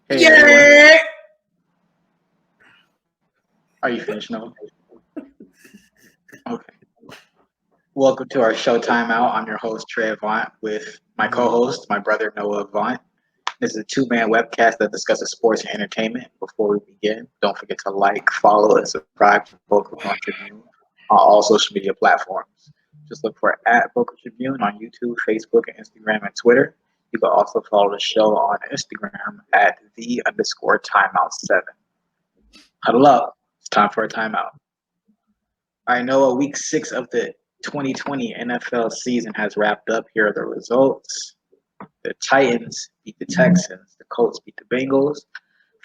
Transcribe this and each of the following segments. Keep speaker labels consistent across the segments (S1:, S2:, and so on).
S1: Hey, everyone. Are you finished, Noah? Okay. Welcome to our show Timeout. I'm your host, Trey Avant, with my co-host, my brother, Noah Avant. This is a two-man webcast that discusses sports and entertainment. Before we begin, don't forget to like, follow, and subscribe to Vocal Tribune on all social media platforms. Just look for @Vocal Tribune on YouTube, Facebook, and Instagram, and Twitter. You can also follow the show on Instagram at @the_timeout7. Huddle up. It's time for a timeout. I know week 6 of the 2020 NFL season has wrapped up. Here are the results. The Titans beat the Texans. The Colts beat the Bengals.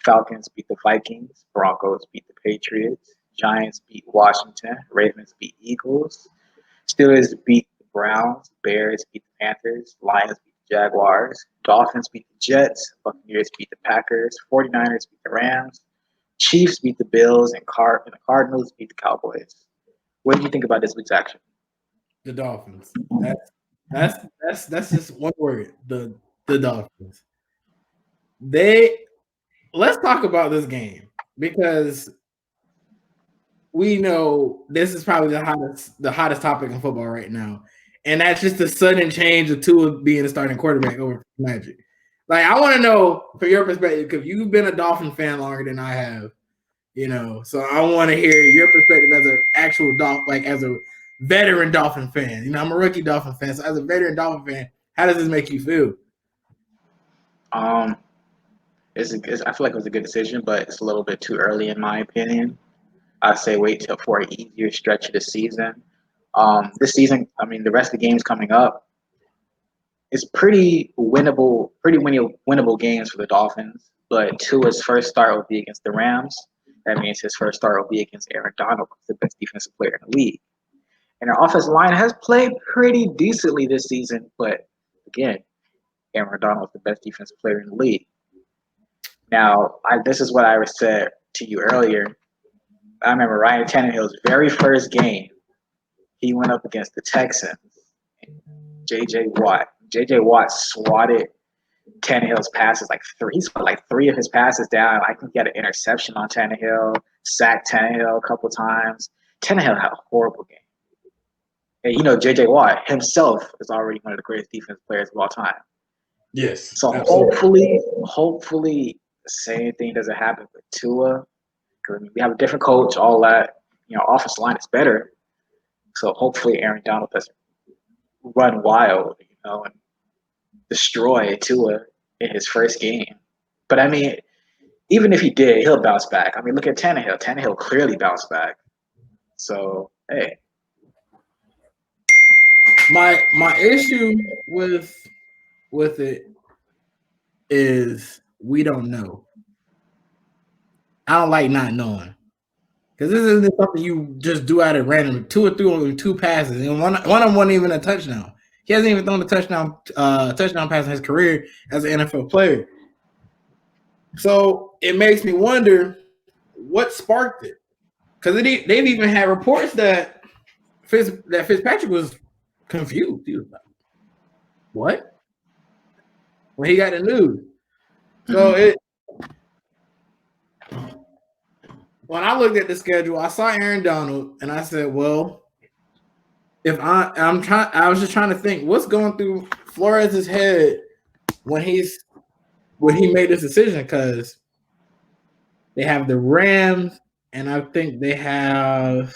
S1: Falcons beat the Vikings. Broncos beat the Patriots. Giants beat Washington. Ravens beat Eagles. Steelers beat the Browns. Bears beat the Panthers. Lions beat the Jaguars. Dolphins beat the Jets. Buccaneers beat the Packers. 49ers beat the Rams. Chiefs beat the Bills. And the Cardinals beat the Cowboys. What did you think about this week's action?
S2: The Dolphins. That's just one word. The Dolphins. Let's talk about this game because we know this is probably the hottest topic in football right now, and that's just the sudden change of Tua being the starting quarterback over Magic. Like, I want to know from your perspective, because you've been a Dolphin fan longer than I have. So I want to hear your perspective as an actual as a veteran Dolphin fan. I'm a rookie Dolphin fan, so as a veteran Dolphin fan, how does this make you feel?
S1: I feel like it was a good decision, but it's a little bit too early in my opinion. I'd say wait for an easier stretch of the season. This season, the rest of the games coming up, it's pretty winnable games for the Dolphins. But Tua's first start will be against the Rams. That means his first start will be against Aaron Donald, the best defensive player in the league. And our offensive line has played pretty decently this season, but again, Aaron Donald is the best defensive player in the league. Now, this is what I said to you earlier. I remember Ryan Tannehill's very first game, he went up against the Texans. J.J. Watt swatted Tannehill's passes he swatted three of his passes down. I think he had an interception on Tannehill, sacked Tannehill a couple times. Tannehill had a horrible game. And J.J. Watt himself is already one of the greatest defensive players of all time.
S2: Yes.
S1: So hopefully the same thing doesn't happen with Tua. Because we have a different coach, all that. Offensive line is better. So hopefully Aaron Donald doesn't run wild, and destroy Tua in his first game. But even if he did, he'll bounce back. Look at Tannehill. Tannehill clearly bounced back. So hey.
S2: My issue with it is we don't know. I don't like not knowing. Because this isn't something you just do out of random. Tua threw only 2 passes, and one of them wasn't even a touchdown. He hasn't even thrown a touchdown pass in his career as an NFL player. So it makes me wonder what sparked it. Because they've even had reports that Fitzpatrick was confused. He was like, "What?" When he got the news. So when I looked at the schedule, I saw Aaron Donald, and I said, "Well, if I was just trying to think what's going through Flores' head when he made this decision, because they have the Rams, and I think they have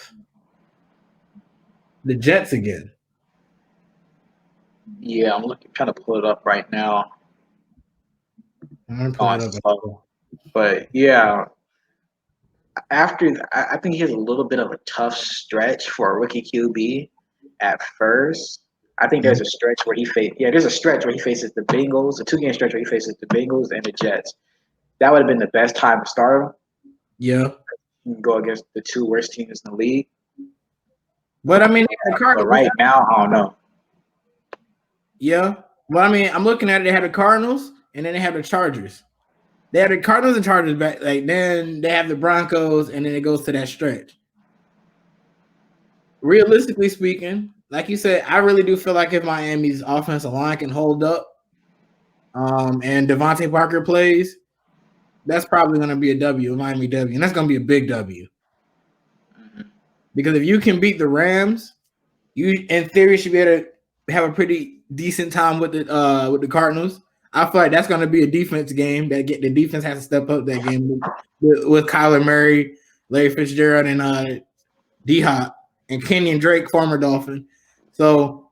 S2: the Jets again."
S1: Yeah, I'm trying to pull it up right now.
S2: I'm gonna pull it up.
S1: But yeah, I think he has a little bit of a tough stretch for a rookie QB at first. I think there's a stretch where there's a stretch where he faces the Bengals, a 2-game stretch where he faces the Bengals and the Jets. That would have been the best time to start him.
S2: Yeah.
S1: You can go against the 2 worst teams in the league.
S2: But I mean,
S1: but right now, I don't know.
S2: Yeah. Well, I mean, I'm looking at it. They have the Cardinals, and then they have the Chargers. They have the Cardinals and Chargers back. Like, then they have the Broncos, and then it goes to that stretch. Realistically speaking, like you said, I really do feel like if Miami's offensive line can hold up, and Devontae Parker plays, that's probably going to be a W, a Miami W, and that's going to be a big W. Because if you can beat the Rams, you in theory should be able to have a pretty decent time with the Cardinals. I feel like that's going to be a defense game. The defense has to step up that game with Kyler Murray, Larry Fitzgerald, and D-Hop, and Kenyon Drake, former Dolphin. So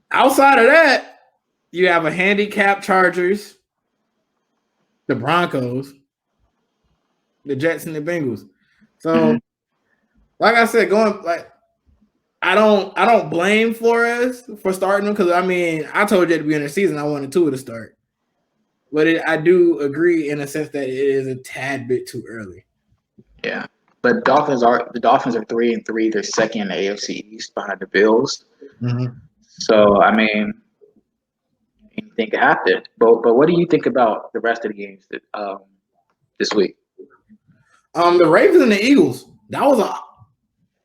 S2: outside of that, you have a handicapped Chargers, the Broncos, the Jets, and the Bengals. So, like I said, I don't blame Flores for starting them, because I mean, I told you at the beginning of the season I wanted Tua to start, but I do agree in a sense that it is a tad bit too early.
S1: Yeah, but the Dolphins are 3-3. They're second in the AFC East behind the Bills.
S2: Mm-hmm.
S1: So I mean, anything could happen. But what do you think about the rest of the games this week?
S2: The Ravens and the Eagles.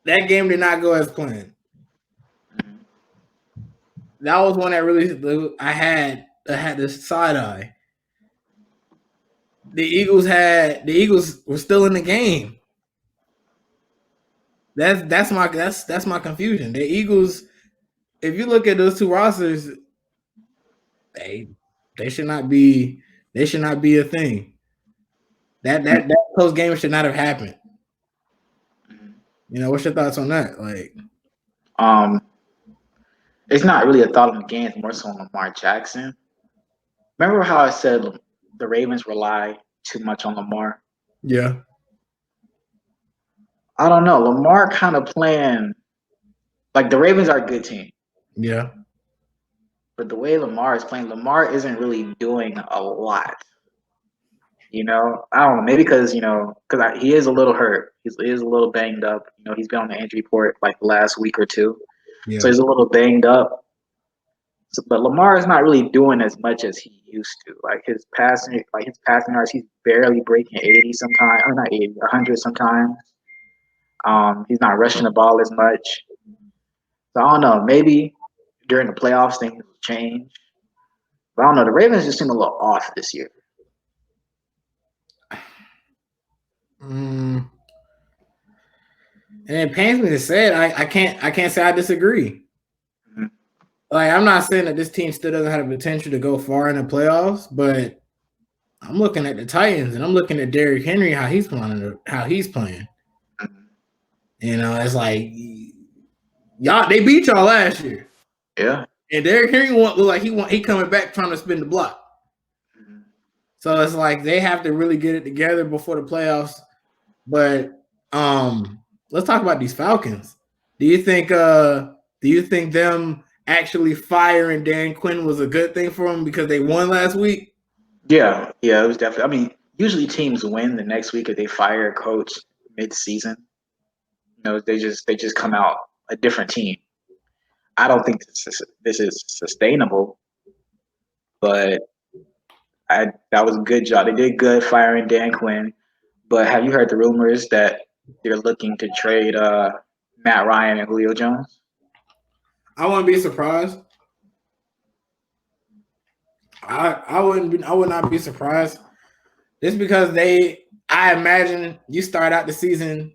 S2: That game did not go as planned. That was one that really I had this side eye. The Eagles were still in the game. That's my confusion. The Eagles, if you look at those two rosters, they should not be a thing. That close game should not have happened. You know, what's your thoughts on that? Like,
S1: it's not really a thought on the game, it's more so on Lamar Jackson. Remember how I said the Ravens rely too much on Lamar?
S2: Yeah.
S1: I don't know. Lamar kind of playing like the Ravens are a good team.
S2: Yeah.
S1: But the way Lamar is playing, Lamar isn't really doing a lot. You know, I don't know. Maybe because he is a little hurt. He is a little banged up. You know, he's been on the injury report like the last week or two, so he's a little banged up. So, but Lamar is not really doing as much as he used to. Like his passing yards, he's barely breaking 80 sometimes. Or not 80, 100 sometimes. He's not rushing the ball as much. So I don't know. Maybe during the playoffs things will change. But I don't know. The Ravens just seem a little off this year.
S2: And it pains me to say it. I can't say I disagree. Mm-hmm. Like, I'm not saying that this team still doesn't have the potential to go far in the playoffs, but I'm looking at the Titans and I'm looking at Derrick Henry, how he's playing. You know, it's like they beat y'all last year.
S1: Yeah.
S2: And Derrick Henry look like he coming back trying to spin the block. Mm-hmm. So it's like they have to really get it together before the playoffs. But let's talk about these Falcons. Do you think them actually firing Dan Quinn was a good thing for them because they won last week?
S1: Yeah, it was definitely. I mean, usually teams win the next week if they fire a coach mid-season. You know, they just come out a different team. I don't think this is sustainable, but that was a good job. They did good firing Dan Quinn. But have you heard the rumors that they're looking to trade Matt Ryan and Julio Jones?
S2: I wouldn't be surprised. I would not be surprised. Just because I imagine you start out the season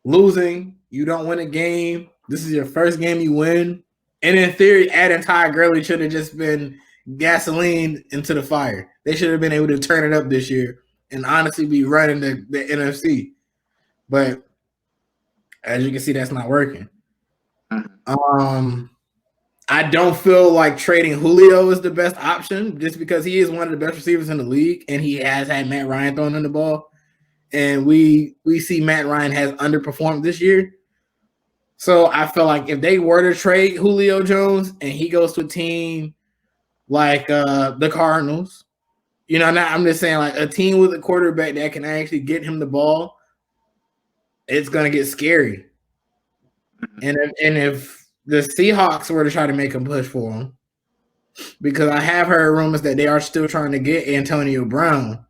S2: losing, you don't win a game. This is your first game you win. And in theory, adding Ty Gurley should have just been gasoline into the fire. They should have been able to turn it up this year and honestly be running the NFC. But as you can see, that's not working. I don't feel like trading Julio is the best option just because he is one of the best receivers in the league and he has had Matt Ryan throwing in the ball. And we see Matt Ryan has underperformed this year. So I feel like if they were to trade Julio Jones and he goes to a team like the Cardinals, I'm just saying like a team with a quarterback that can actually get him the ball, it's gonna get scary. And if the Seahawks were to try to make a push for him, because I have heard rumors that they are still trying to get Antonio Brown.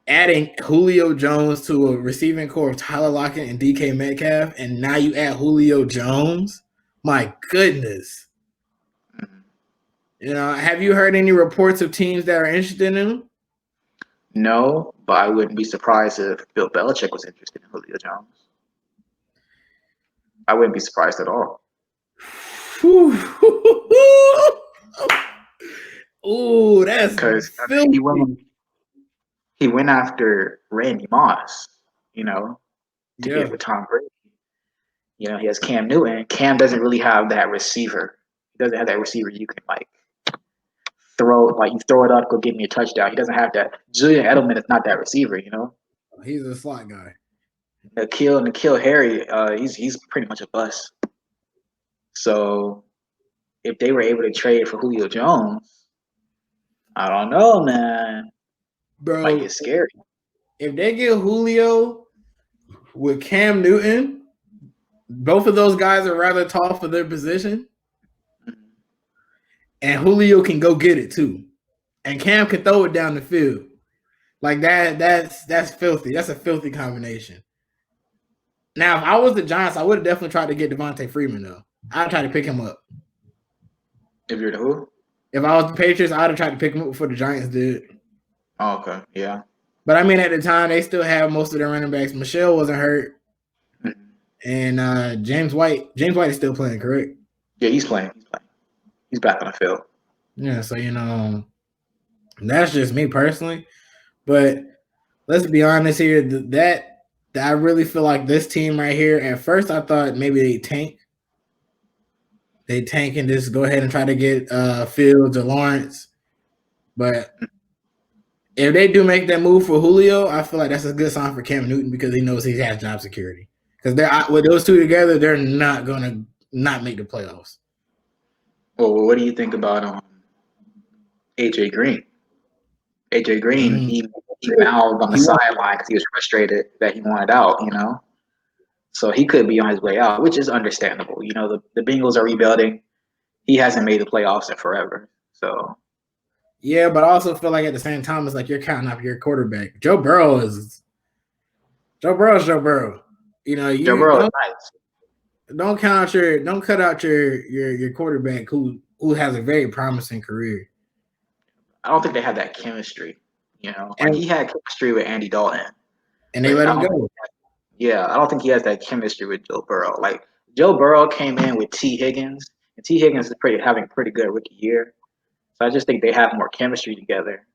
S2: Adding Julio Jones to a receiving core of Tyler Lockett and DK Metcalf, and now you add Julio Jones. My goodness. Have you heard any reports of teams that are interested in him?
S1: No, but I wouldn't be surprised if Bill Belichick was interested in Julio Jones. I wouldn't be surprised at all.
S2: Ooh, that's because
S1: he went after Randy Moss, to get with Tom Brady. He has Cam Newton. Cam doesn't really have that receiver. He doesn't have that receiver you can you throw it up, go get me a touchdown. He doesn't have that. Julian Edelman is not that receiver,
S2: He's a slot guy.
S1: N'Keal Harry, he's pretty much a bust. So if they were able to trade for Julio Jones, I don't know, man.
S2: Bro,
S1: might get scary.
S2: If they get Julio with Cam Newton, both of those guys are rather tall for their position. And Julio can go get it too. And Cam can throw it down the field. Like that's filthy. That's a filthy combination. Now, if I was the Giants, I would have definitely tried to get Devontae Freeman, though. I'd try to pick him up.
S1: If you're the who?
S2: If I was the Patriots, I'd have tried to pick him up before the Giants did.
S1: Oh, okay. Yeah.
S2: But, I mean, at the time, they still have most of their running backs. Michelle wasn't hurt. And James White is still playing, correct?
S1: Yeah, he's playing. He's back on the field.
S2: Yeah, so, that's just me personally. But let's be honest here. That I really feel like this team right here, at first I thought maybe they tank. They tank and just go ahead and try to get Fields or Lawrence. But if they do make that move for Julio, I feel like that's a good sign for Cam Newton because he knows he has job security. Because with those two together, they're not going to not make the playoffs.
S1: Well, what do you think about AJ Green? AJ Green, he mouthed on the sideline because he was frustrated that he wanted out, So he could be on his way out, which is understandable. The Bengals are rebuilding. He hasn't made the playoffs in forever. So
S2: yeah, but I also feel like at the same time, it's like you're counting up your quarterback. Joe Burrow is Joe Burrow.
S1: Joe Burrow is nice.
S2: Don't cut out your quarterback who has a very promising career.
S1: I don't think they have that chemistry, And he had chemistry with Andy Dalton.
S2: And they let him go.
S1: Yeah, I don't think he has that chemistry with Joe Burrow. Like, Joe Burrow came in with T. Higgins, and T. Higgins is having a pretty good rookie year. So I just think they have more chemistry together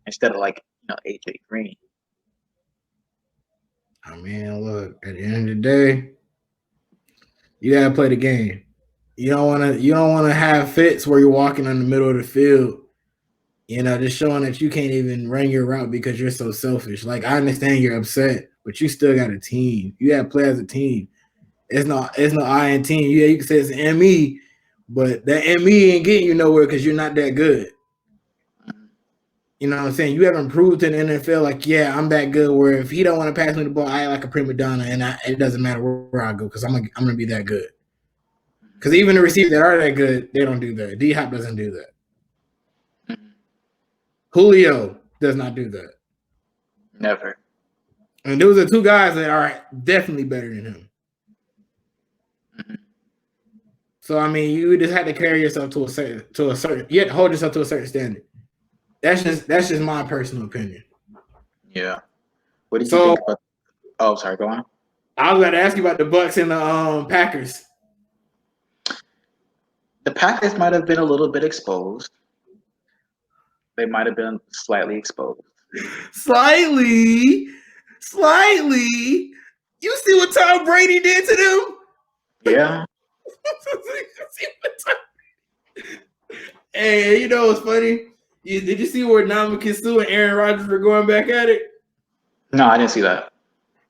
S1: instead of AJ Green.
S2: I mean, look, at the end of the day, you gotta play the game. You don't wanna have fits where you're walking in the middle of the field, just showing that you can't even run your route because you're so selfish. Like, I understand you're upset, but you still got a team. You gotta play as a team. It's no I in team. Yeah, you can say it's an ME, but that ME ain't getting you nowhere because you're not that good. You know what I'm saying? You haven't proved in the NFL like, yeah, I'm that good. Where if he don't want to pass me the ball, I act like a prima donna, and it doesn't matter where I go because I'm gonna be that good. Because even the receivers that are that good, they don't do that. D-Hop doesn't do that. Julio does not do that.
S1: Never.
S2: And those are two guys that are definitely better than him. So I mean, you just had to carry yourself to a certain. You had to hold yourself to a certain standard. That's just my personal opinion.
S1: Yeah. What did you think about? Oh, sorry. Go on.
S2: I was about to ask you about the Bucks and the Packers.
S1: The Packers might have been a little bit exposed. They might have been slightly exposed.
S2: Slightly. You see what Tom Brady did to them?
S1: Yeah.
S2: Hey, you know what's funny? Did you see where Ndamukong Suh and Aaron Rodgers were going back at it?
S1: No, I didn't see that.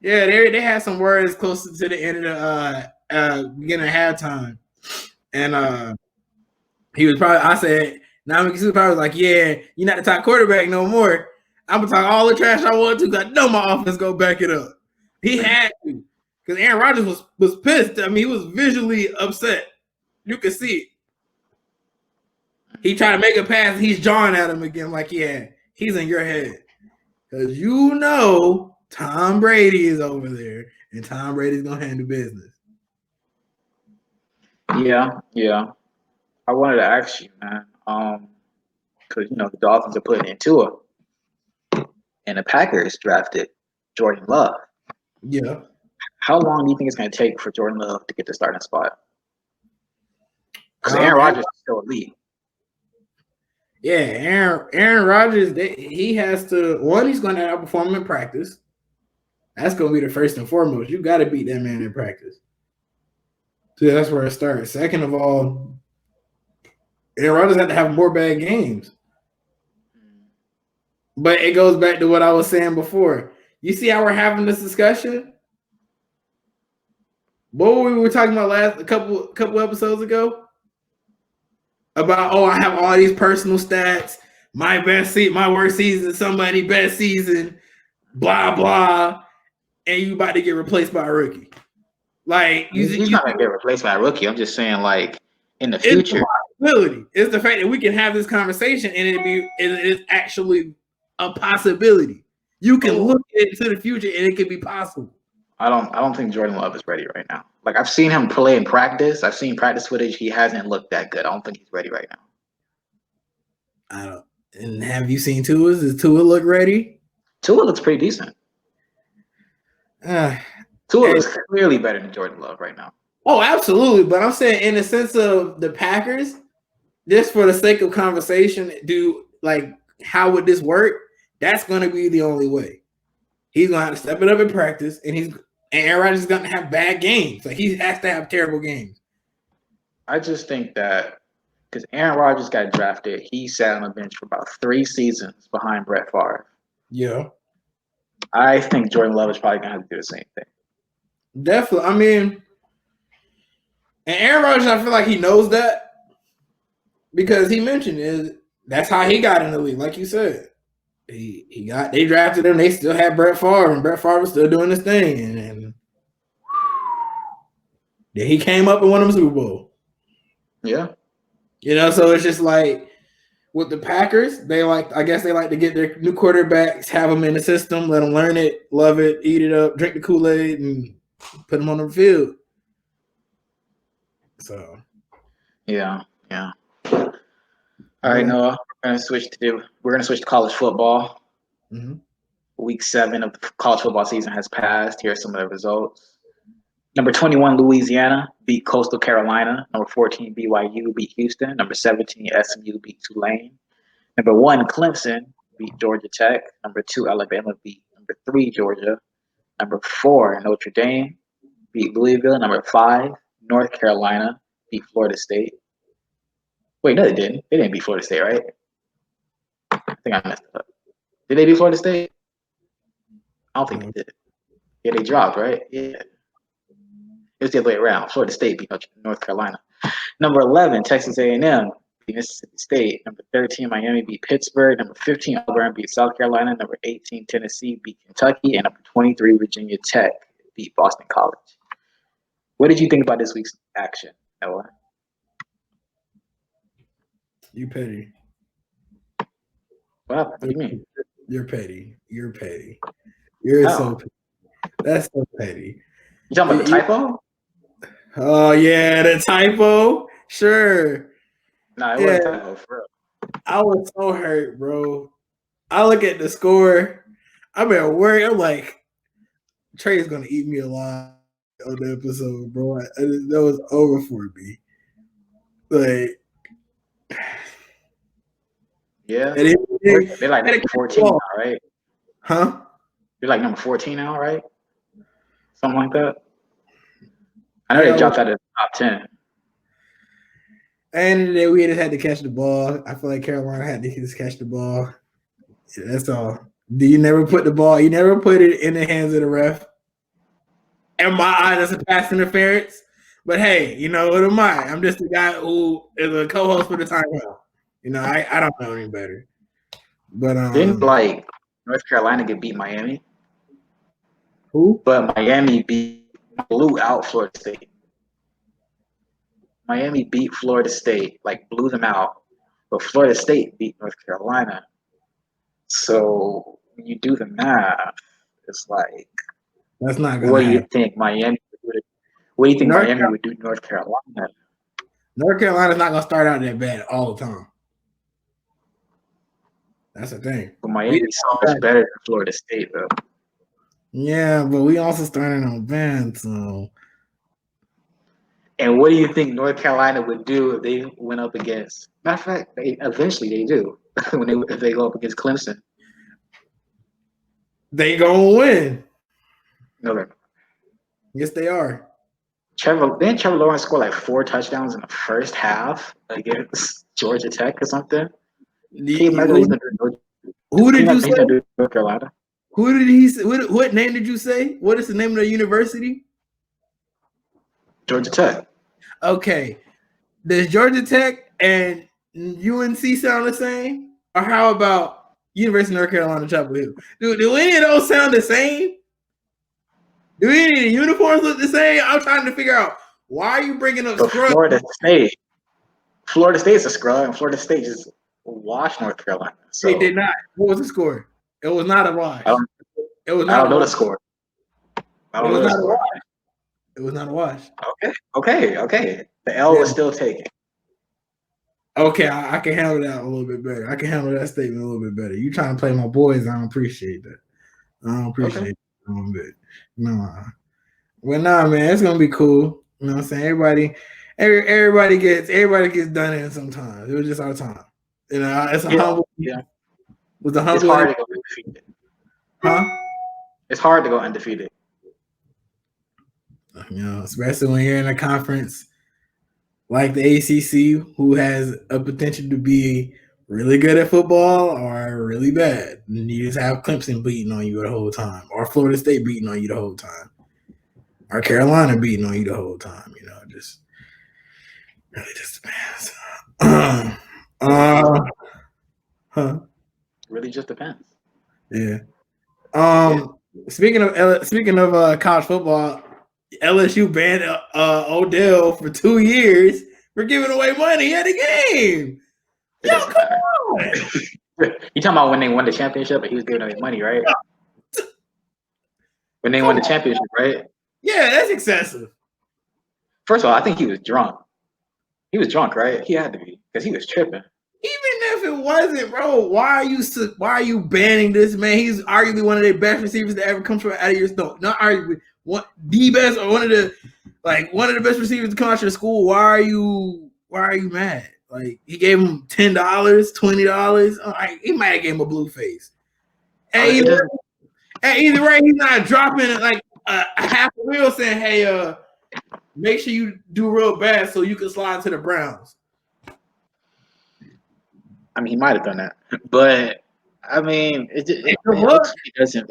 S2: Yeah, they had some words closer to the end of the beginning of halftime. And he was probably, I said, Ndamukong Suh probably was like, yeah, you're not the top quarterback no more. I'm gonna talk all the trash I want to because I know my offense go back it up. He had to. Because Aaron Rodgers was pissed. I mean, he was visually upset. You could see it. He tried to make a pass, and he's jawing at him again, like, yeah, he's in your head. Because you know Tom Brady is over there, and Tom Brady's going to handle business.
S1: Yeah. I wanted to ask you, man, because, the Dolphins are putting in Tua, and the Packers drafted Jordan Love.
S2: Yeah.
S1: How long do you think it's going to take for Jordan Love to get the starting spot? Because Aaron Rodgers is still elite.
S2: Yeah, Aaron Rodgers, he has to, one, he's going to outperform him in practice. That's going to be the first and foremost. You got to beat that man in practice. So that's where it starts. Second of all, Aaron Rodgers had to have more bad games. But it goes back to what I was saying before. You see how we're having this discussion? What we were talking about a couple episodes ago? About, I have all these personal stats. My worst season, somebody best season, blah blah, and you about to get replaced by a rookie. Like
S1: he's not gonna get replaced by a rookie. I'm just saying, like, in the future.
S2: It's the fact that we can have this conversation and it's actually a possibility. You can look into the future and it could be possible.
S1: I don't think Jordan Love is ready right now. Like, I've seen him play in practice. I've seen practice footage. He hasn't looked that good. I don't think he's ready right now.
S2: And have you seen Tua's? Does Tua look ready?
S1: Tua looks pretty decent. Tua looks clearly better than Jordan Love right now.
S2: Oh, absolutely. But I'm saying in the sense of the Packers, just for the sake of conversation, how would this work? That's going to be the only way. He's going to have to step it up in practice, and Aaron Rodgers is going to have bad games. Like, he has to have terrible games.
S1: I just think that because Aaron Rodgers got drafted, he sat on the bench for about 3 seasons behind Brett Favre.
S2: Yeah.
S1: I think Jordan Love is probably going to have to do the same thing.
S2: Definitely. I mean, and Aaron Rodgers, I feel like he knows that because he mentioned that's how he got in the league, like you said. They drafted him. They still had Brett Favre, and Brett Favre was still doing his thing, and then he came up and won him a Super Bowl.
S1: Yeah,
S2: so it's just like with the Packers, I guess they like to get their new quarterbacks, have them in the system, let them learn it, love it, eat it up, drink the Kool-Aid, and put them on the field. So,
S1: yeah. All right, Noah. We're gonna switch to college football.
S2: Mm-hmm.
S1: Week 7 of the college football season has passed. Here are some of the results. Number 21, Louisiana beat Coastal Carolina. Number 14, BYU beat Houston. Number 17, SMU beat Tulane. Number 1, Clemson beat Georgia Tech. Number 2, Alabama beat number 3, Georgia. Number 4, Notre Dame beat Louisville. Number 5, North Carolina beat Florida State. Wait, no, they didn't. They didn't beat Florida State, right? I think I messed up. Did they beat Florida State? I don't think they did. Yeah, they dropped, right? Yeah. It was the other way around. Florida State beat North Carolina. Number 11, Texas A&M beat Mississippi State. Number 13, Miami beat Pittsburgh. Number 15, Auburn beat South Carolina. Number 18, Tennessee beat Kentucky. And number 23, Virginia Tech beat Boston College. What did you think about this week's action, Noah?
S2: You petty.
S1: What do you mean?
S2: You're petty. You're so petty. That's so petty.
S1: You talking about the typo?
S2: Oh, yeah, the typo. Sure.
S1: Nah, it
S2: Yeah,
S1: wasn't typo for real.
S2: I was so hurt, bro. I look at the score. I'm at work. I'm like, Trey's gonna eat me alive on the episode, bro. That was over for me. Like,
S1: Yeah.
S2: and
S1: They're like number 14 now, right?
S2: huh?
S1: They're like number 14 now, right? Something like that. I know
S2: Yeah.
S1: they dropped out of the top 10.
S2: And the day we just had to catch the ball. I feel like Carolina had to just catch the ball. Yeah, that's all. Do you never put the ball? You never put it in the hands of the ref. In my eyes, that's a pass interference. But hey, you know what am I? I'm just a guy who is a co-host for the timeout. You know, I don't know any better. But
S1: Didn't like North Carolina beat Miami?
S2: who?
S1: But Miami blew out Florida State. Miami beat Florida State, like blew them out. But Florida State beat North Carolina. So when you do the math, it's like,
S2: That's not
S1: what
S2: gonna
S1: do you
S2: happen.
S1: think Miami would do? What do you think
S2: North,
S1: Miami would do to North Carolina?
S2: North Carolina's not gonna start out that bad all the time. That's the thing.
S1: But Miami's so much better than Florida State, though.
S2: Yeah, but we also started on Ben, so.
S1: And what do you think North Carolina would do if they went up against? Matter of fact, eventually they do if they go up against Clemson.
S2: They gonna win.
S1: No, they're not.
S2: Yes, they are.
S1: Didn't Trevor Lawrence score like 4 touchdowns in the first half against Georgia Tech or something? Can you imagine what he's gonna do?
S2: Who did you say?
S1: North Carolina.
S2: Who did he say? What name did you say? What is the name of the university?
S1: Georgia Tech.
S2: Okay. Does Georgia Tech and UNC sound the same? Or how about University of North Carolina Chapel Hill? Do any of those sound the same? Do any of the uniforms look the same? I'm trying to figure out why are you bringing up scrubs?
S1: Florida State. Florida State's a scrub, and Florida State just washed North Carolina. So
S2: They did not. What was the score? It was not a wash. It was
S1: I
S2: not
S1: don't know the score.
S2: It was not a wash. It was not a wash.
S1: Okay. The L was still taken.
S2: Okay, I can handle that a little bit better. I can handle that statement a little bit better. You trying to play my boys? I don't appreciate that. I don't appreciate it a little bit. No, well, nah, man, it's gonna be cool. You know what I'm saying? Everybody gets done in sometimes. It was just our time. You know, it's a humble.
S1: Yeah.
S2: With a humble.
S1: It's hard to go undefeated.
S2: Huh?
S1: It's hard to go undefeated.
S2: You know, especially when you're in a conference like the ACC, who has a potential to be really good at football or really bad. And you just have Clemson beating on you the whole time, or Florida State beating on you the whole time, or Carolina beating on you the whole time. You know, just really just depends.
S1: Really just depends.
S2: Yeah. Speaking of college football, LSU banned Odell for 2 years for giving away money at a game. Yo, come on.
S1: You talking about when they won the championship and he was giving away money, right? When they won the championship, right?
S2: Yeah, that's excessive.
S1: First of all, I think he was drunk. He was drunk, right? He had to be because he was tripping.
S2: Even if it wasn't, bro, why are you banning this man? He's arguably one of the best receivers that ever comes from out of your school. Not arguably the best or one of the best receivers to come out your school. Why are you mad? Like he gave him $10, $20. He might have gave him a blue face. And either way, he's not dropping like a half a wheel saying, "Hey, make sure you do real bad so you can slide to the Browns."
S1: I mean, he might have done that, but I mean, it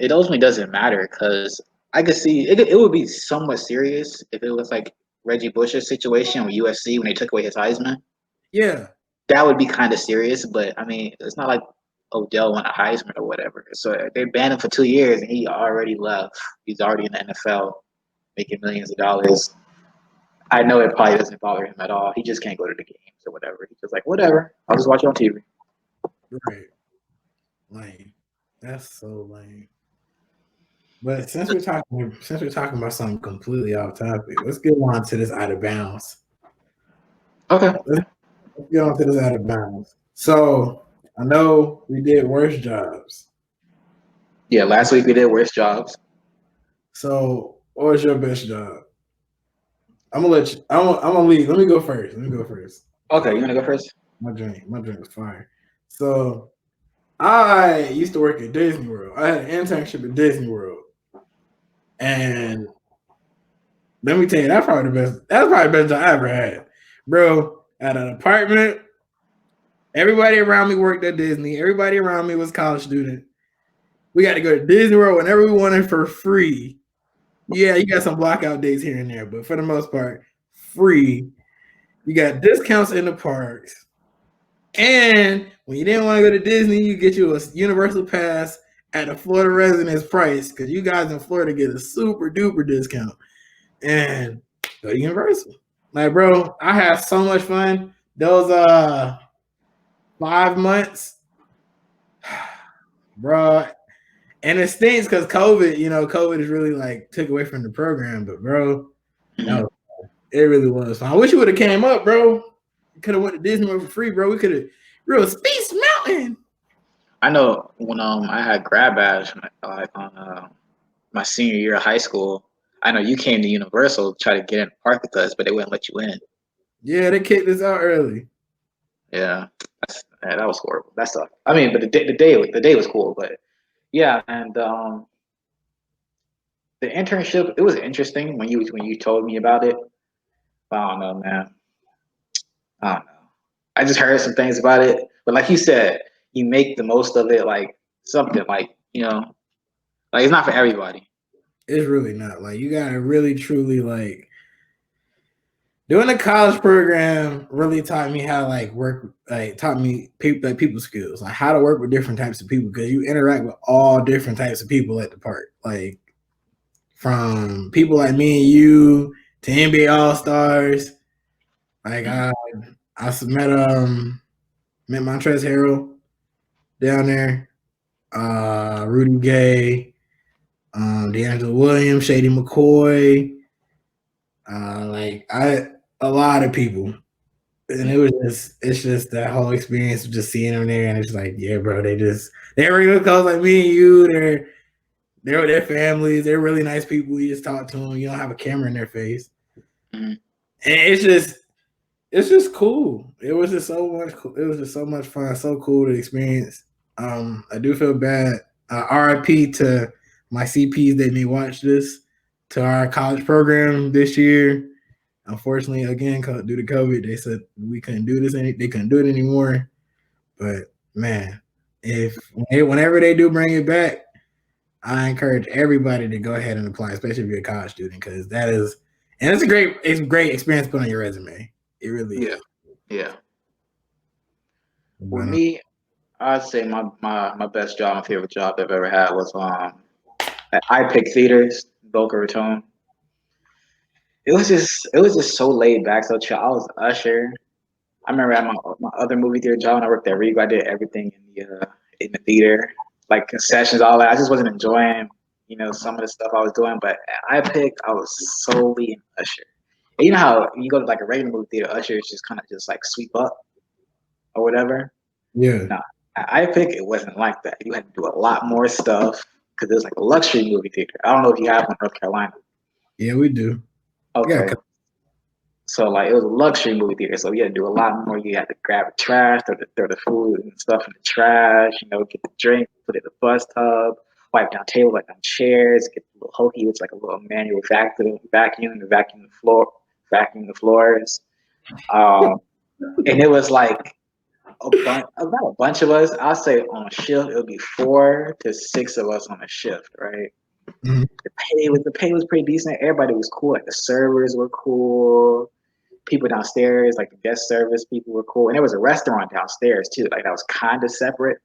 S1: ultimately doesn't matter because I could see it would be somewhat serious if it was like Reggie Bush's situation with USC when they took away his Heisman.
S2: Yeah,
S1: that would be kind of serious, but I mean, it's not like Odell won a Heisman or whatever. So they banned him for 2 years, and he already left. He's already in the NFL, making millions of dollars. I know it probably doesn't bother him at all. He just can't go to the games or whatever. He's just like, whatever. I'll just watch it on TV.
S2: Right. Lame. That's so lame. But since we're talking about something completely off topic, let's get on to this out of bounds.
S1: Okay.
S2: Let's get on to this out of bounds. So I know we did worse jobs.
S1: Yeah, last week we did worst jobs.
S2: So what was your best job? I'm gonna let you. I'm gonna leave. Let me go first.
S1: Okay, you wanna go first?
S2: My drink was fire. So I used to work at Disney World. I had an internship at Disney World, and let me tell you, that's probably the best. That's probably the best job I ever had, bro. At an apartment, everybody around me worked at Disney. Everybody around me was a college student. We got to go to Disney World whenever we wanted for free. Yeah, you got some blackout days here and there, but for the most part, free. You got discounts in the parks. And when you didn't want to go to Disney, you get you a Universal Pass at a Florida residence price because you guys in Florida get a super duper discount. And go to Universal. Like, bro, I had so much fun. Those 5 months, bro. And it stinks because COVID, COVID is really like took away from the program. But bro,
S1: Mhm.
S2: it really was fun. I wish you would have came up, bro. You could have went to Disney World for free, bro. We could have real Space Mountain.
S1: I know when I had grad badge like on my senior year of high school. I know you came to Universal to try to get in the park with us, but they wouldn't let you in.
S2: Yeah, they kicked us out early.
S1: Yeah, that was horrible. That sucked. I mean, but the day was cool, but yeah, and the internship it was interesting when you told me about it. But I don't know, man. I don't know. I just heard some things about it, but like you said, you make the most of it, like something like like it's not for everybody.
S2: It's really not. Like you gotta really truly like doing the college program really taught me how to like work, like taught me people skills, like how to work with different types of people because you interact with all different types of people at the park. Like from people like me and you to NBA All Stars. Like I met Montrezl Harrell down there, Rudy Gay, D'Angelo Williams, Shady McCoy, like a lot of people. And it's just that whole experience of just seeing them there, and it's like, yeah, bro, they're regular close like me and you. They're with their families. They're really nice people. You just talk to them. You don't have a camera in their face,
S1: Mm-hmm.
S2: and it's just cool. It was just so much. It was just so much fun. So cool to experience. I do feel bad. RIP to my CPs that may watch this, to our college program this year. Unfortunately, again, due to COVID, they said we couldn't do this. They couldn't do it anymore. But man, whenever they do bring it back, I encourage everybody to go ahead and apply, especially if you're a college student, because it's a great experience to put on your resume. It really
S1: Yeah,
S2: is.
S1: yeah. With
S2: But,
S1: me, I'd say my best job, my favorite job I've ever had was at iPick Theaters, Boca Raton. It was just so laid back, so chill. I was an usher. I remember at my other movie theater job when I worked at Regal, I did everything in the theater, like concessions, all that. I just wasn't enjoying, some of the stuff I was doing. But I was solely an usher. And you know how you go to like a regular movie theater, ushers just kind of just like sweep up or whatever.
S2: yeah,
S1: No, at iPick it wasn't like that. You had to do a lot more stuff because it was like a luxury movie theater. I don't know if you have one in North Carolina.
S2: yeah, we do. Yeah,
S1: Okay, so like it was a luxury movie theater, so you had to do a lot more. You had to grab the trash, throw the food and stuff in the trash, get the drink, put it in the bus tub, wipe down tables, wipe down chairs, get the little hokey, which is like a little manual vacuum to vacuum the floors. Um, and it was like about a bunch of us. I'll say on a shift, it would be 4 to 6 of us on a shift, right?
S2: mhm.
S1: The pay was pretty decent. Everybody was cool. Like the servers were cool. People downstairs, like the guest service people were cool. And there was a restaurant downstairs too, like that was kind of separate,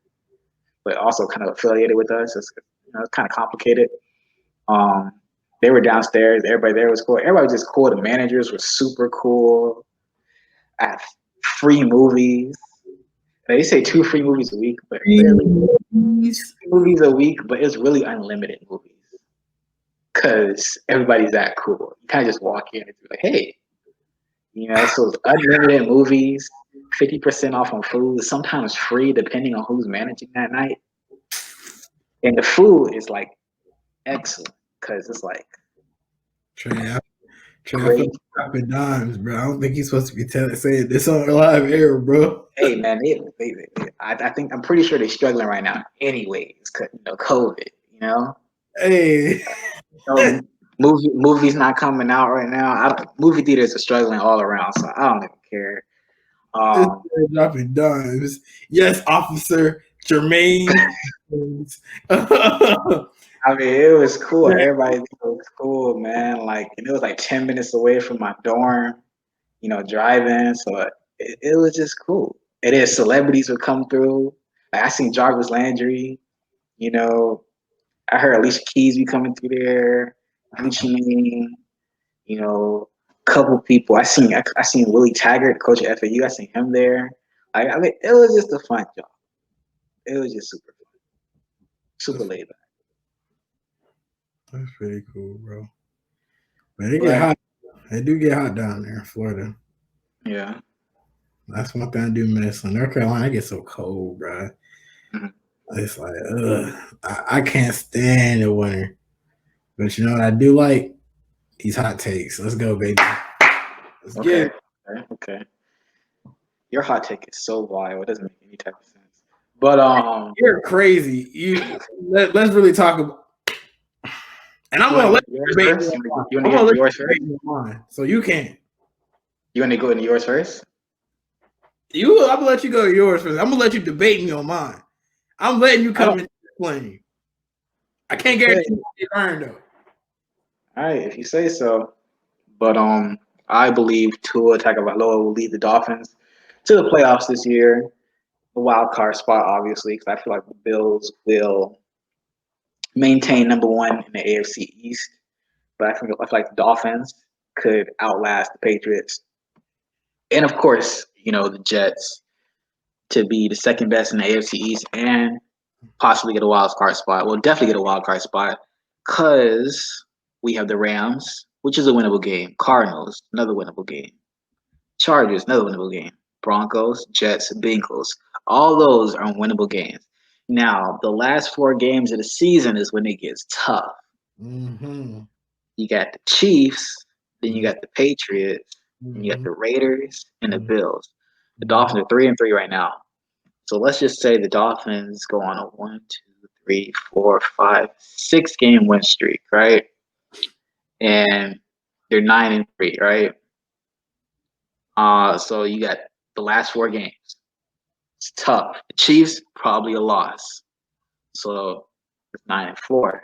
S1: but also kind of affiliated with us. It's kind of complicated. Um, they were downstairs. Everybody there was cool. Everybody was just cool. The managers were super cool. At free movies. They say 2 free movies a week, but really
S2: Please.
S1: 2 movies a week, but it's really unlimited movies because everybody's that cool. You kind of just walk in and be like, hey, So it's unlimited movies, 50% off on food, sometimes free depending on who's managing that night. And the food is like excellent because it's like
S2: Trey, I feel
S1: great.
S2: like dropping dimes, bro. I don't think he's supposed to be saying this on live air, bro.
S1: Hey man, I think I'm pretty sure they're struggling right now. Anyways, COVID.
S2: Hey,
S1: Movies not coming out right now. Movie theaters are struggling all around, so I don't even care.
S2: this man dropping dimes. Yes, Officer Jermaine.
S1: I mean, it was cool. Everybody thought it was cool, man. And it was like 10 minutes away from my dorm, driving. So it was just cool. And then celebrities would come through. Like I seen Jarvis Landry, you know, I heard Alicia Keys be coming through there, Gucci Mane, couple people. I seen Willie Taggart, coach at FAU. I seen him there. It was just a fun job. It was just super fun, super laid back.
S2: That's pretty cool, bro. But it get hot. It do get hot down there in Florida.
S1: Yeah.
S2: That's one thing I do miss. In North Carolina, it gets so cold, bro.
S1: Mm-hmm.
S2: It's like, I can't stand the winter. But you know what I do like? These hot takes. Let's go, baby. Let's get it.
S1: Okay. Your hot take is so wild. It doesn't make any type of sense. But
S2: you're crazy. Let's really talk about. And I'm gonna let you debate me.
S1: You want to get yours first?
S2: So you can.
S1: You want to go into yours first?
S2: I'm gonna let you go to yours first. I'm gonna let you debate me on mine. I'm letting you come and explain. I can't guarantee you earn though.
S1: All right, if you say so. But I believe Tua Tagovailoa will lead the Dolphins to the playoffs this year. A wild card spot, obviously, because I feel like the Bills will maintain number one in the AFC East. But I feel like the Dolphins could outlast the Patriots. And of course, the Jets to be the second best in the AFC East and possibly get a wild card spot. Well, definitely get a wild card spot because we have the Rams, which is a winnable game. Cardinals, another winnable game. Chargers, another winnable game. Broncos, Jets, Bengals. All those are winnable games. Now, the last 4 games of the season is when it gets tough.
S2: Mm-hmm.
S1: You got the Chiefs, then you got the Patriots, and you got the Raiders and the Bills. The Dolphins are 3-3 right now. So let's just say the Dolphins go on a 1, 2, 3, 4, 5, 6 game win streak, right? And they're 9-3, right? So you got the last 4 games. It's tough. The Chiefs, probably a loss. So it's 9-4.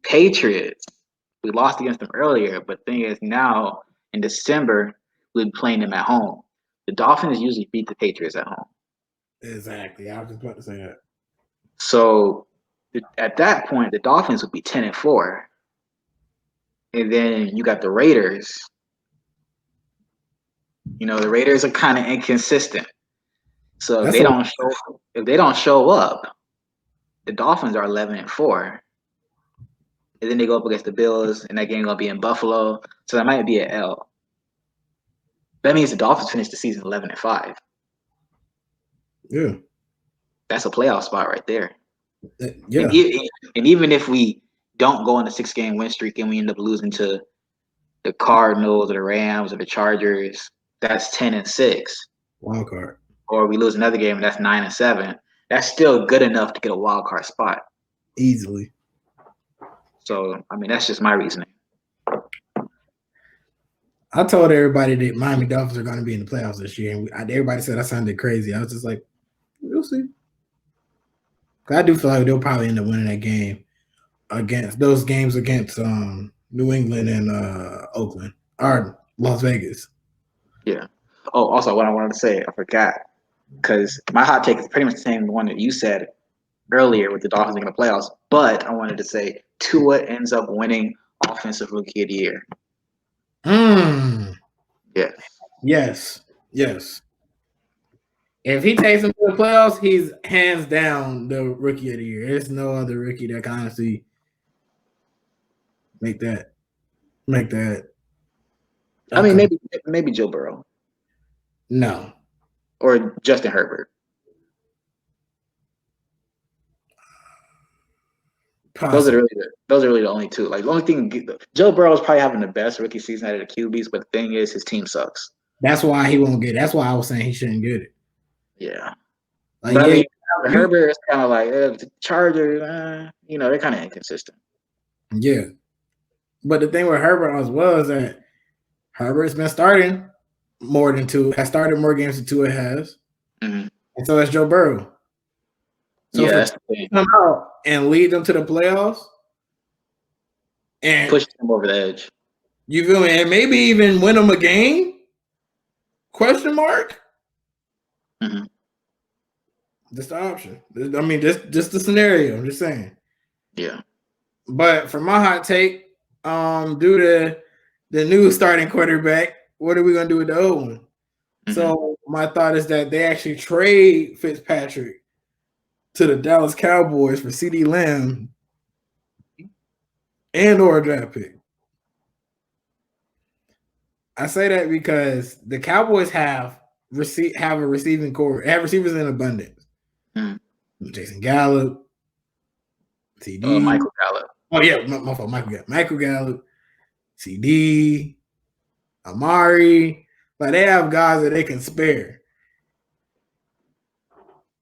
S1: Patriots, we lost against them earlier, but thing is now in December, we'll be playing them at home. The Dolphins usually beat the Patriots at home.
S2: Exactly. I was just about to say that.
S1: So at that point, the Dolphins would be 10-4. And then you got the Raiders. The Raiders are kind of inconsistent. So if they don't show up, the Dolphins are 11-4. And then they go up against the Bills, and that game gonna be in Buffalo. So that might be an L. That means the Dolphins finish the season 11-5.
S2: Yeah.
S1: That's a playoff spot right there.
S2: Yeah.
S1: And even if we don't go on a 6-game win streak and we end up losing to the Cardinals or the Rams or the Chargers, that's 10-6.
S2: Wild card.
S1: Or we lose another game and that's 9-7. That's still good enough to get a wild card spot.
S2: Easily.
S1: So, that's just my reasoning.
S2: I told everybody that Miami Dolphins are going to be in the playoffs this year, and everybody said I sounded crazy. I was just like, we'll see. I do feel like they'll probably end up winning that game against New England and Oakland or Las Vegas.
S1: Yeah. Oh, also, what I wanted to say, I forgot, because my hot take is pretty much the same one that you said earlier with the Dolphins in the playoffs. But I wanted to say Tua ends up winning Offensive Rookie of the Year.
S2: Yes. If he takes them to the playoffs, he's hands down the Rookie of the Year. There's no other rookie that can honestly make that.
S1: I mean, maybe Joe Burrow.
S2: No.
S1: Or Justin Herbert. Those are really the only two. Like the only thing, Joe Burrow is probably having the best rookie season out of the QBs, but the thing is, his team sucks.
S2: That's why he won't get it. That's why I was saying he shouldn't get it.
S1: Yeah.
S2: Like,
S1: but I mean, Herbert is kind of like the Chargers. They're kind of inconsistent.
S2: Yeah. But the thing with Herbert as well is that Herbert's been starting more than two. Has started more games than Tua has, and so has Joe Burrow. So
S1: that's
S2: for
S1: the thing.
S2: Come out and lead them to the playoffs and
S1: push them over the edge.
S2: You feel me? And maybe even win them a game? Question mark.
S1: Mm-hmm.
S2: Just the option. I mean, just the scenario. I'm just saying.
S1: Yeah.
S2: But for my hot take, due to the new starting quarterback, what are we gonna do with the old one? Mm-hmm. So my thought is that they actually trade Fitzpatrick to the Dallas Cowboys for CeeDee Lamb and/or a draft pick. I say that because the Cowboys have a receiving core, have receivers in abundance. Jason Gallup, CD,
S1: Michael Gallup.
S2: Oh yeah, my fault. Michael Gallup, CD, Amari. Like they have guys that they can spare.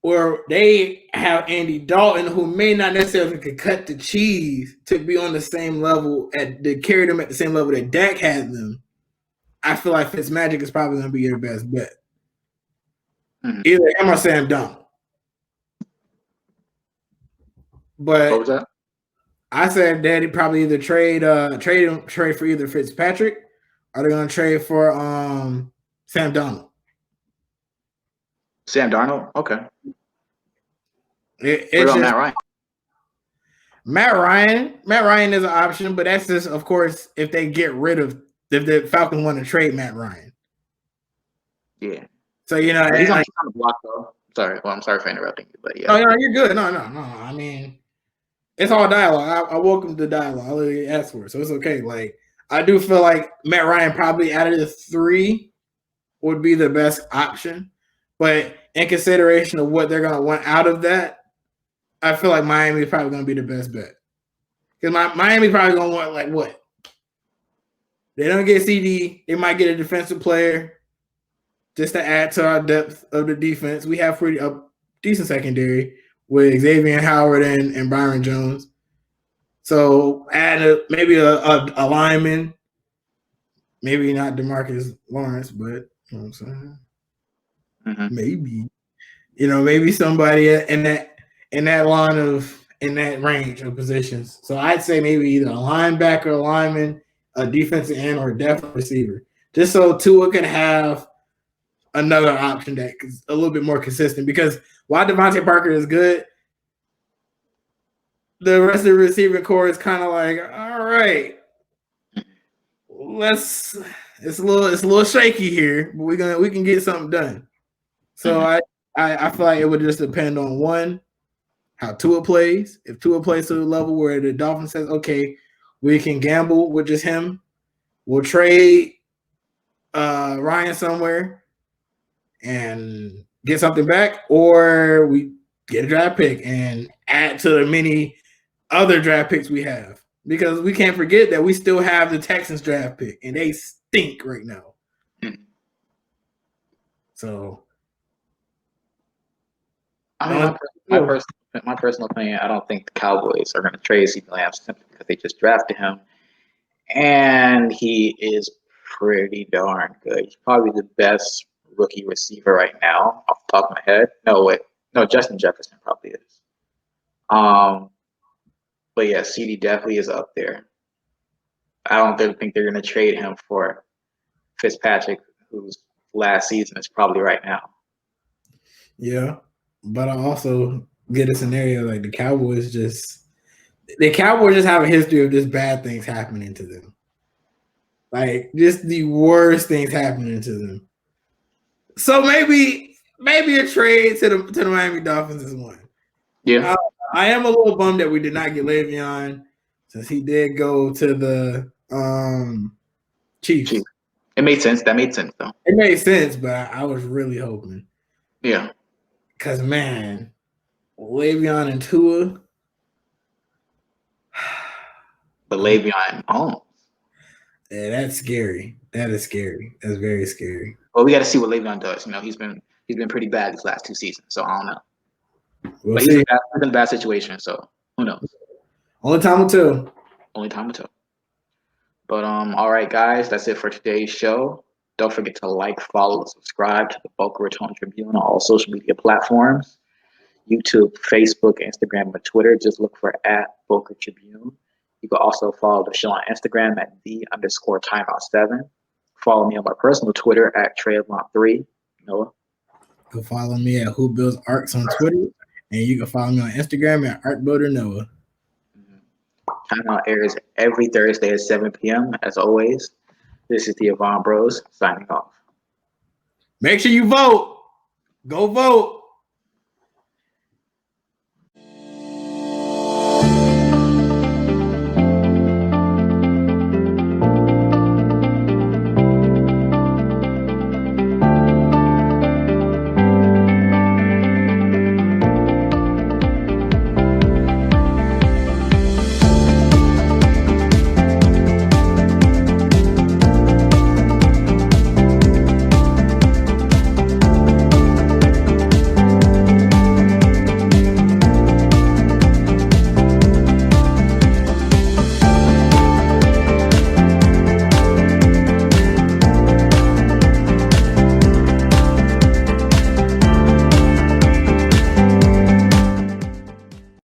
S2: Or they have Andy Dalton, who may not necessarily could cut the cheese to be on the same level to carry them at the same level that Dak had them. I feel like Fitzmagic is probably going to be your best bet. Either him or Sam Darnold. But
S1: what was that?
S2: I said that he probably either trade for either Fitzpatrick or they're going to trade for Sam Darnold.
S1: Sam Darnold? Okay.
S2: What about Matt Ryan? Matt Ryan is an option, but that's just, of course, if the Falcons want to trade Matt Ryan.
S1: Yeah.
S2: So,
S1: he's on the block, though. Sorry. Well, I'm sorry for interrupting you, but yeah.
S2: No, you're good. No. I mean, it's all dialogue. I welcome the dialogue. I literally asked for it, so it's okay. Like, I do feel like Matt Ryan probably out of the three would be the best option. But in consideration of what they're going to want out of that, I feel like Miami is probably going to be the best bet. Because Miami probably going to want, like, what? They don't get CD. They might get a defensive player just to add to our depth of the defense. We have a decent secondary with Xavier Howard and Byron Jones. So add maybe a lineman. Maybe not DeMarcus Lawrence, but you know what I'm saying? Mm-hmm. Maybe. Maybe somebody in that line in that range of positions. So I'd say maybe either a linebacker, a lineman, a defensive end, or a depth receiver. Just so Tua can have another option that is a little bit more consistent. Because while Devontae Parker is good, the rest of the receiving core is kind of like, all right, it's a little shaky here, but we can get something done. So I feel like it would just depend on one, how Tua plays. If Tua plays to the level where the Dolphins says, okay, we can gamble with just him, we'll trade Ryan somewhere and get something back, or we get a draft pick and add to the many other draft picks we have. Because we can't forget that we still have the Texans draft pick, and they stink right now. So,
S1: I mean, my personal opinion, I don't think the Cowboys are going to trade CeeDee Lamb simply because they just drafted him, and he is pretty darn good. He's probably the best rookie receiver right now, off the top of my head. No, Justin Jefferson probably is. But yeah, CD definitely is up there. I don't think they're going to trade him for Fitzpatrick, whose last season is probably right now.
S2: Yeah, but I also get a scenario like the Cowboys just have a history of just bad things happening to them. Like just the worst things happening to them. So maybe a trade to the Miami Dolphins is one.
S1: Yeah.
S2: I am a little bummed that we did not get Le'Veon since he did go to the Chiefs.
S1: It made sense. That made sense, though.
S2: It made sense, but I was really hoping.
S1: Yeah.
S2: Because, man, Le'Veon and Tua.
S1: But Le'Veon Holmes.
S2: Yeah, that's scary. That is scary. That's very scary.
S1: Well, we got to see what Le'Veon does. You know, he's been pretty bad these last 2 seasons, so I don't know.
S2: We'll
S1: but
S2: see.
S1: he's in a bad situation, so who knows?
S2: Only time will tell.
S1: Only time will tell. But all right, guys, that's it for today's show. Don't forget to like, follow, and subscribe to the Boca Raton Tribune on all social media platforms: YouTube, Facebook, Instagram, and Twitter. Just look for @Boca Tribune. You can also follow the show on Instagram at @the_timeout7. Follow me on my personal Twitter at Trayvon3. Noah.
S2: You can follow me at Who Builds Arcs on Twitter, and you can follow me on Instagram at ArtBuilderNoah.
S1: Timeout airs every Thursday at 7 p.m. As always, this is the Avon Bros signing off.
S2: Make sure you vote. Go vote.